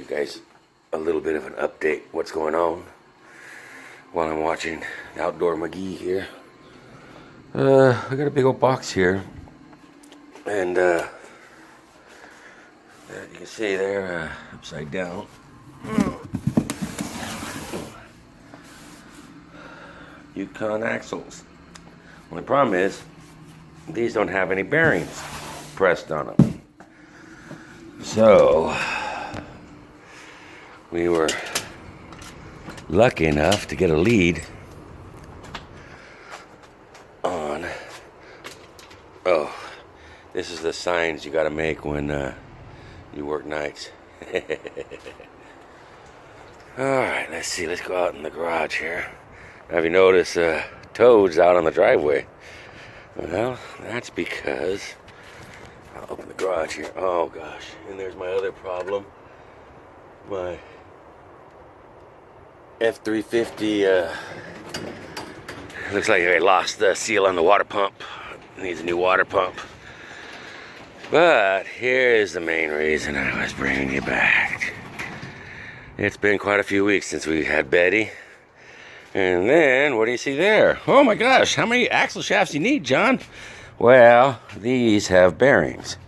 you guys a little bit of an update what's going on while I'm watching Outdoor McGee here. I got a big old box here, and you can see there upside down. Yukon axles. Only problem is these don't have any bearings pressed on them. So we were lucky enough to get a lead on, oh, this is the signs you got to make when you work nights. Alright, let's see, let's go out in the garage here. Now, if you notice toads out on the driveway, well, that's because, I'll open the garage here. Oh gosh, and there's my other problem. My F-350 looks like I lost the seal on the water pump. It needs a new water pump. But here's the main reason I was bringing you back. It's been quite a few weeks since we had Betty. And then, what do you see there? Oh my gosh, how many axle shafts do you need, John? Well, these have bearings.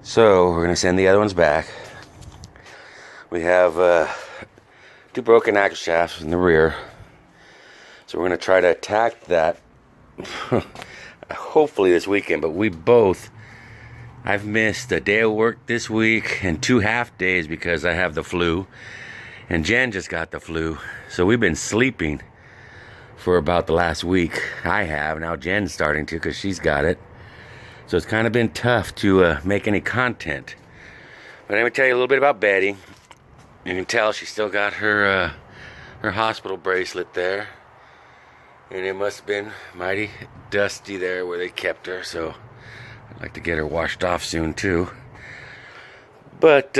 So, we're going to send the other ones back. We have 2 broken axle shafts in the rear. So we're going to try to attack that hopefully this weekend. But I've missed a day of work this week and 2 half days because I have the flu. And Jen just got the flu. So we've been sleeping for about the last week. I have. Now Jen's starting to because she's got it. So it's kind of been tough to make any content. But let me tell you a little bit about Betty. You can tell she still got her hospital bracelet there. And it must have been mighty dusty there where they kept her. So I'd like to get her washed off soon too. But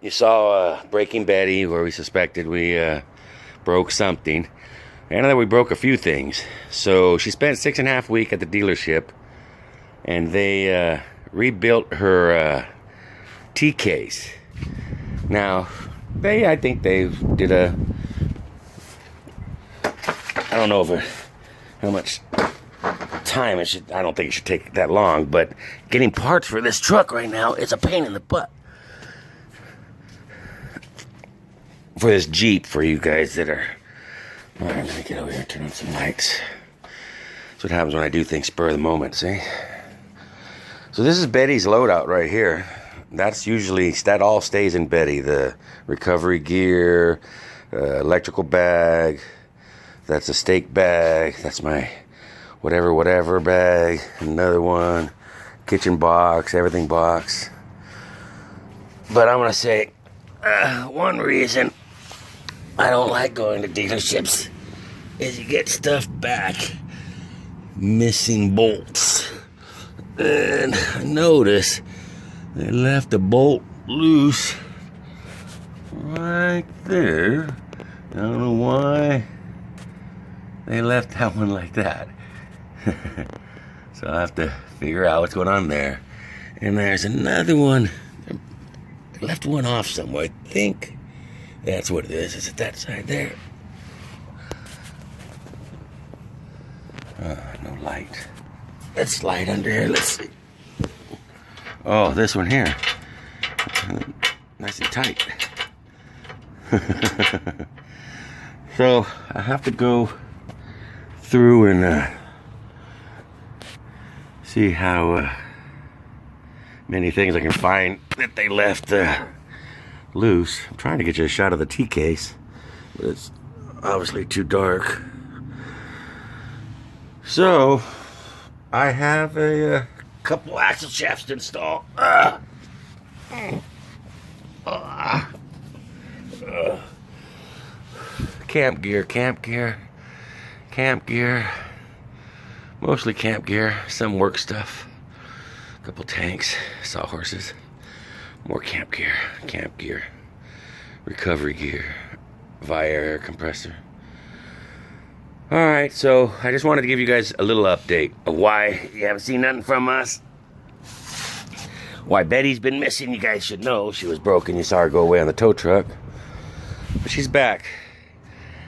you saw Breaking Betty, where we suspected we broke something. And then we broke a few things. So she spent 6.5 weeks at the dealership. And they rebuilt her T-case. Now, I think they did I don't know how much time I don't think it should take that long, but getting parts for this truck right now is a pain in the butt. For this Jeep, for you guys that are... Alright, let me get over here and turn on some lights. That's what happens when I do things spur of the moment, see? So this is Betty's loadout right here. That all stays in Betty. The recovery gear, electrical bag, that's a steak bag, that's my whatever bag, another one, kitchen box, everything box. But I'm gonna say, one reason I don't like going to dealerships is you get stuff back, missing bolts. And I noticed they left a bolt loose right there. I don't know why they left that one like that. So I'll have to figure out what's going on there. And there's another one. They left one off somewhere. I think that's what it is. Is it that side there? No light. Let's slide under here. Let's see. Oh, this one here. Nice and tight. So I have to go through and see how many things I can find that they left loose. I'm trying to get you a shot of the T-case, but it's obviously too dark. So I have a couple axle shafts to install. Camp gear. Mostly camp gear, some work stuff. A couple tanks, sawhorses. More camp gear. Recovery gear. Via air compressor. Alright, so I just wanted to give you guys a little update of why you haven't seen nothing from us. why Betty's been missing. You guys should know she was broken. You saw her go away on the tow truck. But she's back.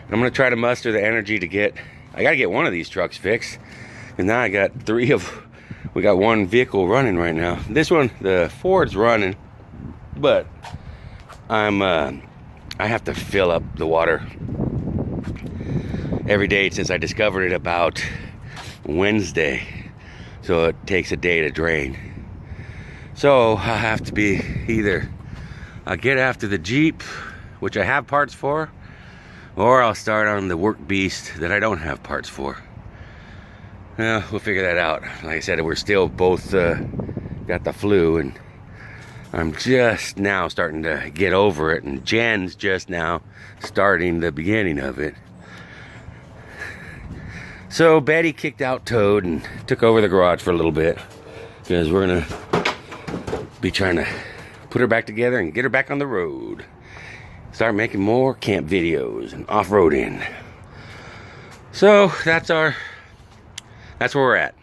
I'm going to try to muster the energy to get... I got to get one of these trucks fixed. And now I got we got one vehicle running right now. This one, the Ford's running. But I have to fill up the water every day since I discovered it about Wednesday. So it takes a day to drain. So I have to be either I'll get after the Jeep, which I have parts for, or I'll start on the work beast that I don't have parts for. Well, we'll figure that out. Like I said, we're still both got the flu, and I'm just now starting to get over it, and Jen's just now starting the beginning of it. So Betty kicked out Toad and took over the garage for a little bit, because we're gonna be trying to put her back together and get her back on the road. Start making more camp videos and off-roading. So that's where we're at.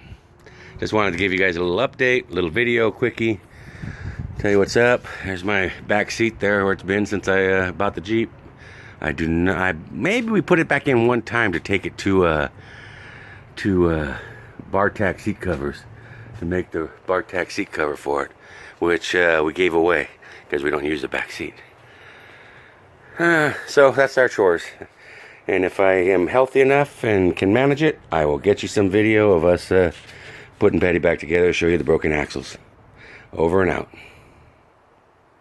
Just wanted to give you guys a little update, a little video quickie. Tell you what's up. There's my back seat there where it's been since I bought the Jeep. Maybe we put it back in one time to take it to Bartack seat covers, to make the Bartack seat cover for it, which we gave away because we don't use the back seat. So that's our chores. And if I am healthy enough and can manage it, I will get you some video of us putting Betty back together, show you the broken axles. Over and out.